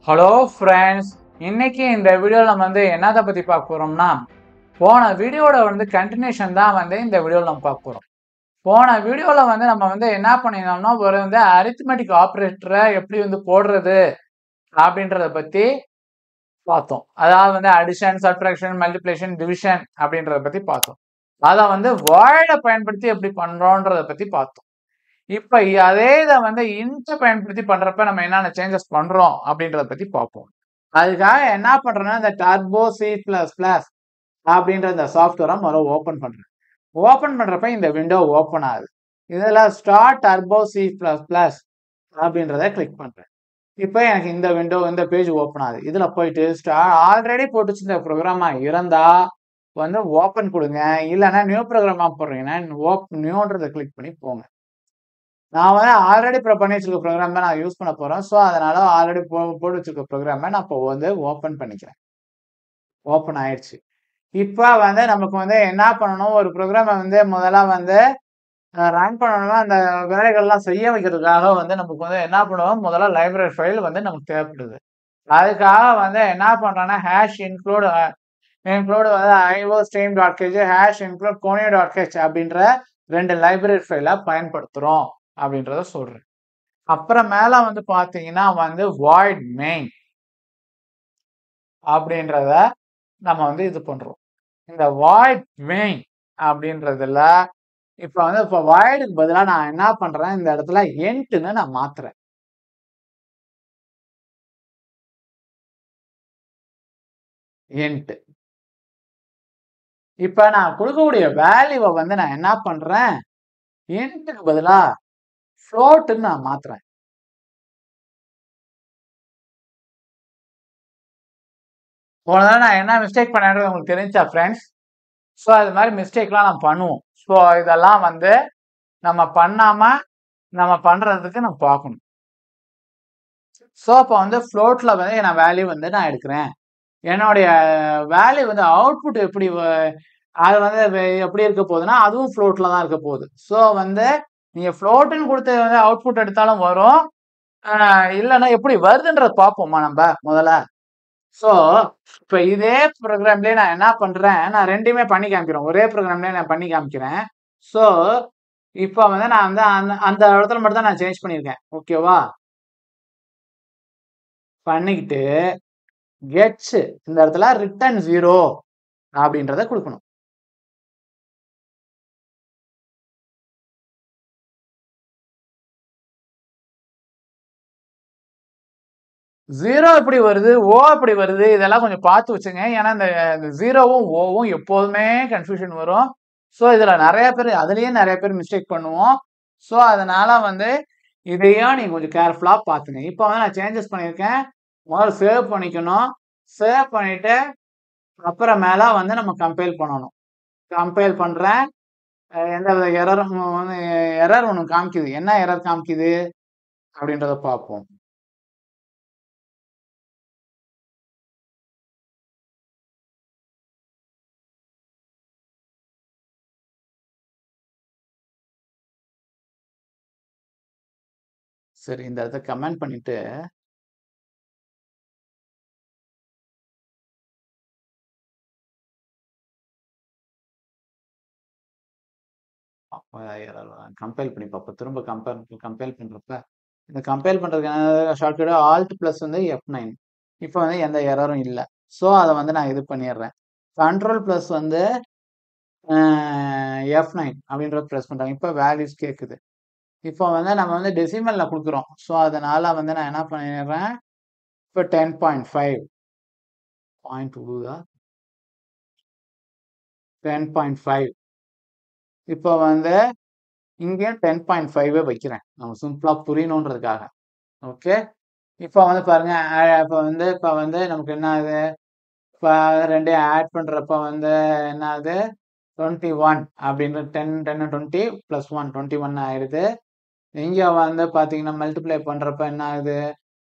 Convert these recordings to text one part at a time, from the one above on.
Hello friends, இன்னைக்கு இந்த வீடியோவில் நம்ம என்னத்தை பற்றி பார்க்க போகிறோம்னா, போன வீடியோட கண்டினியூஷன் தான் இந்த வீடியோவில் நம்ம பார்க்க போகிறோம். போன வீடியோவில் நம்ம என்ன பண்ணியிருந்தோம்னா, ஒரு அரித்மெட்டிக் ஆப்ரேட்டரை எப்படி போடுறது அப்படின்றத பற்றி பார்த்தோம். அதாவது அடிஷன், சப்ட்ராக்ஷன், மல்டிப்ளிகேஷன், டிவிஷன் அப்படின்றத பற்றி பார்த்தோம். அதை வாய்டை பயன்படுத்தி எப்படி பண்ணுறோன்றத பற்றி பார்த்தோம். இப்ப அதே இதை இன்ட் பயன்படுத்தி பண்றப்ப நம்ம என்னென்ன சேஞ்சஸ் பண்றோம் அப்படின்றத பத்தி பார்ப்போம். அதுக்காக என்ன பண்றேன்னா, இந்த டர்போ C++ அப்படின்ற இந்த சாஃப்ட்வேரை முதல்ல ஓபன் பண்றேன். ஓபன் பண்றப்ப இந்த விண்டோ ஓபன் ஆகுது. இதுல ஸ்டார்ட் டர்போ C++ அப்படின்றத கிளிக் பண்றேன். இப்ப எனக்கு இந்த விண்டோ, இந்த பேஜ் ஓபன் ஆகுது. இதுல போயிட்டு ஆல்ரெடி போட்டு வச்சிருந்த ப்ரோக்ராமா இருந்தா ஓபன் கொடுங்க, இல்லைன்னா நியூ ப்ரோக்ராமா போடுறீங்கன்னா நியூன்றதை கிளிக் பண்ணி போங்க. நான் ஆல்ரெடி பண்ணி வச்சிருக்க ப்ரோக்ராம் தான் நான் யூஸ் பண்ண போறேன். ஸோ அதனால ஆல்ரெடி போட்டு வச்சிருக்க ப்ரோக்ராமை நான் இப்போ ஓபன் பண்ணிக்கிறேன். ஓபன் ஆயிடுச்சு. இப்போ நமக்கு என்ன பண்ணணும், ஒரு ப்ரோக்ராமை முதல்ல ரன் பண்ணணும்னா அந்த வேலைகள்லாம் செய்ய வைக்கிறதுக்காக நமக்கு என்ன பண்ணுவோம், முதல்ல லைப்ரரி ஃபைல் நமக்கு தேவைப்படுது. அதுக்காக என்ன பண்றேன்னா hash include iostream.kg hash include conio.h அப்படின்ற 2 லைப்ரரி ஃபைலை பயன்படுத்துறோம் அப்படின்றத சொல்றேன். அப்புறம் மேல பாத்தீங்கன்னா void main அப்படின்றத நம்ம இது பண்றோம். இந்த void main அப்படின்றதுல இப்ப voidக்கு பதிலா நான் என்ன பண்றேன், இந்த இடத்துல entன்னு நான் மாத்துறேன். ent. இப்ப நான் கொடுக்கக்கூடிய வேல்யூவை நான் என்ன பண்றேன், entக்கு பதிலா floatன்னு நான் மாத்துறேன். போனதால நான் என்ன மிஸ்டேக் பண்ணேன்றது உங்களுக்கு தெரிஞ்சா ஃப்ரெண்ட்ஸ்? ஸோ அது மாதிரி மிஸ்டேக்லாம் நம்ம பண்ணுவோம். ஸோ இதெல்லாம் நம்ம பண்ணாம நம்ம பண்றதுக்கு நம்ம பார்க்கணும். ஸோ இப்போ ஃப்ளோட்ல நான் வேல்யூ நான் எடுக்கிறேன். என்னுடைய வேல்யூ அவுட்புட் எப்படி அது எப்படி இருக்க போகுதுன்னா, அதுவும் ஃப்ளோட்ல தான் இருக்க போகுது. ஸோ நீங்க ஃப்ளோட்டுன்னு கொடுத்து அவுட்புட் எடுத்தாலும் வரும், இல்லைன்னா எப்படி வருதுன்றத பார்ப்போமா நம்ம முதல்ல. ஸோ இப்போ இதே ப்ரோக்ராம்லேயே நான் என்ன பண்றேன், நான் ரெண்டுமே பண்ணி காமிக்கிறேன். ஒரே ப்ரோக்ராம்லேயே நான் பண்ணி காமிக்கிறேன். ஸோ இப்போ நான் அந்த அந்த இடத்துல மட்டும் தான் நான் சேஞ்ச் பண்ணியிருக்கேன். ஓகேவா? பண்ணிக்கிட்டு கெட்ஸ் இந்த இடத்துல ரிட்டர்ன் 0 அப்படின்றத கொடுக்கணும். ஜீரோ எப்படி வருது, ஓ எப்படி வருது, இதெல்லாம் கொஞ்சம் பார்த்து வச்சுங்க. ஏன்னா இந்த ஜீரோவும் ஓவும் எப்போதுமே கன்ஃபியூஷன் வரும். ஸோ இதுல நிறைய பேர், அதுலயே நிறைய பேர் மிஸ்டேக் பண்ணுவோம். ஸோ அதனால இதையும் நீங்க கொஞ்சம் கேர்ஃபுல்லா பார்த்துங்க. இப்போ நான் சேஞ்சஸ் பண்ணியிருக்கேன். முதல்ல சேவ் பண்ணிக்கணும். சேவ் பண்ணிட்டு அப்புறம் மேல நம்ம கம்பைல் பண்ணணும். கம்பைல் பண்றேன். எந்த வித எரரும் எரர் ஒன்று காமிக்குது. என்ன எரர் காமிக்குது அப்படின்றத பார்ப்போம். சரி, இந்த இடத்த கமெண்ட் பண்ணிட்டு கம்பைல் பண்ணி பார்ப்போம். திரும்ப கம்பைல் பண்றப்ப இந்த கம்பைல் பண்றதுக்கான ஷார்ட்கட் ஆல்ட் பிளஸ் F9. இப்போ எந்த எரரும் இல்லை. ஸோ அதை நான் இது பண்ணிடுறேன். கண்ட்ரோல் பிளஸ் F9 அப்படின்றத ப்ரெஸ் பண்றாங்க. இப்போ வேல்யூஸ் கேட்குது. இப்போ நம்ம டெசிமல்ல கொடுக்குறோம். ஸோ அதனால நான் என்ன பண்ணிடுறேன், இப்போ 10.5 10.5. இப்போ இங்கேயும் 10.5 வைக்கிறேன். நம்ம சிம்பிளா புரியணுன்றதுக்காக. ஓகே. இப்போ பாருங்க, இப்போ நமக்கு என்ன ஆகுது, இப்போ ரெண்டையும் ஆட் பண்றப்ப என்ன ஆகுது, 21 அப்படின்ற 10 20 + 1 21 ஆயிடுது. இங்க பாத்தீங்கன்னா மல்டிப்ளை பண்றப்ப என்ன ஆகுது,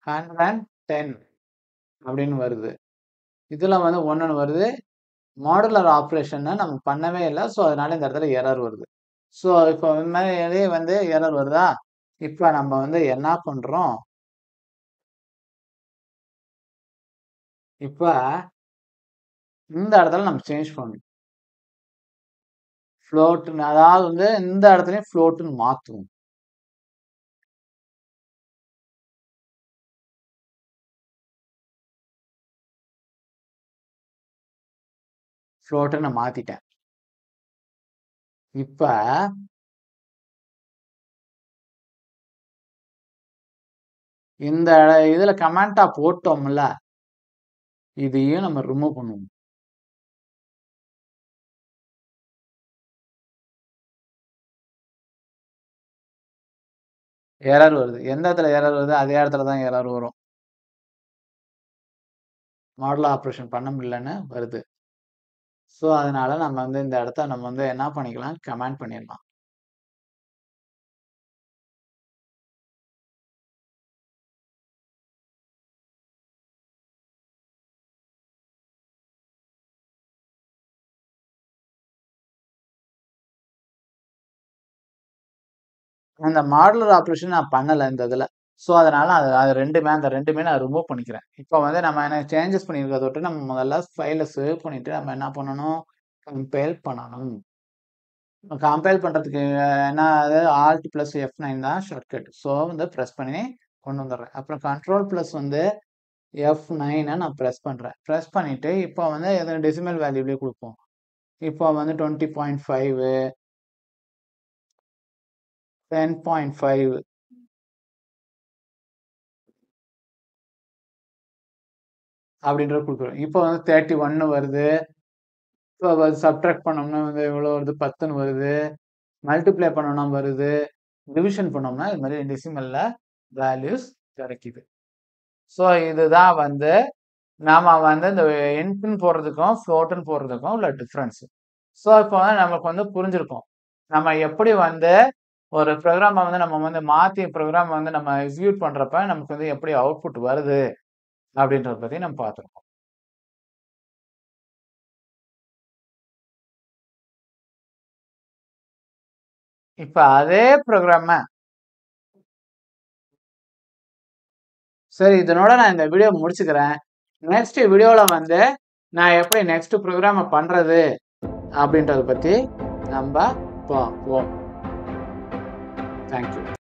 110 அப்படின்னு வருது. இதுல 1 வருது. மாடுலர் ஆப்ரேஷன் நம்ம பண்ணவே இல்லை. ஸோ அதனால இந்த இடத்துல எரர் வருது. ஸோ இப்போ எரர் வருதா. இப்போ நம்ம என்ன பண்றோம், இப்ப இந்த இடத்துல நம்ம சேஞ்ச் பண்ணணும். ஃப்ளோட்னு அதாவது வந்து இந்த இடத்துலயும் ஃப்ளோட்னு மாத்துவோம். ஃப்ளோட்னு நான் மாத்திட்டேன். இப்ப இந்த இதுல கமெண்டா போட்டோம்ல, இதையும் நம்ம ரிமூவ் பண்ணுவோம். எரர் வருது. எந்த இடத்துல எரர் வருது அதே இடத்துல தான் எரர் வரும். மாடல் ஆப்ரேஷன் பண்ண முடியலன்னு வருது. ஸோ அதனால நம்ம வந்து இந்த இடத்த நம்ம வந்து என்ன பண்ணிக்கலாம், கமெண்ட் பண்ணிடலாம். அந்த மாடுலர் ஆப்ரேஷன் நான் பண்ணல இந்த இதுல. ஸோ அதனால அது 2மே அந்த 2மே நான் ரிமூவ் பண்ணிக்கிறேன். இப்போ வந்து நம்ம என்ன சேஞ்சஸ் பண்ணியிருக்கிறத விட்டு நம்ம முதல்ல ஃபைல சேவ் பண்ணிட்டு நம்ம என்ன பண்ணணும், கம்பைல் பண்ணணும். கம்பைல் பண்றதுக்கு என்ன ஆல்ட் பிளஸ் F9 தான் ஷார்ட்கட். ஸோ வந்து பிரஸ் பண்ணி கொண்டு வந்துடுறேன். அப்புறம் கண்ட்ரோல் பிளஸ் வந்து F9 நான் பிரஸ் பண்றேன். பிரஸ் பண்ணிட்டு இப்போ வந்து எதுவும் டெசிமல் வேல்யூலயே கொடுப்போம். இப்போ வந்து 20.5 10.5 அப்படின்றத கொடுக்குறோம். இப்போ வந்து 31 வருது. இப்போ சப்ட்ராக்ட் பண்ணோம்னா வந்து எவ்வளோ வருது, 10ன்னு வருது. மல்டிப்ளை பண்ணோம்னா வருது. டிவிஷன் பண்ணோம்னா இது மாதிரி டெசிமல்ல வேல்யூஸ் கிடைக்குது. ஸோ இதுதான் வந்து நாம வந்து இந்த இன்ட்னு போடுறதுக்கும் ஃப்ளோட்னு போடுறதுக்கும் உள்ள டிஃப்ரென்ஸ். ஸோ இப்போ வந்து நமக்கு வந்து புரிஞ்சிருக்கும். நம்ம எப்படி வந்து ஒரு ப்ரோக்ராமை வந்து நம்ம வந்து மாற்றி ப்ரோக்ராம் வந்து நம்ம எக்ஸிக்யூட் பண்ணுறப்ப நமக்கு வந்து எப்படி அவுட்புட் வருது அப்படின்றத பற்றி நம்ம பார்த்துருக்கோம். இப்ப அதே ப்ரோக்ராம சரி இதனோட நான் இந்த வீடியோ முடிச்சுக்கிறேன். நெக்ஸ்ட் வீடியோல வந்து நான் எப்படி நெக்ஸ்ட் ப்ரோக்ராம பண்றது அப்படின்றத பத்தி நம்ம பார்ப்போம். தேங்க்யூ.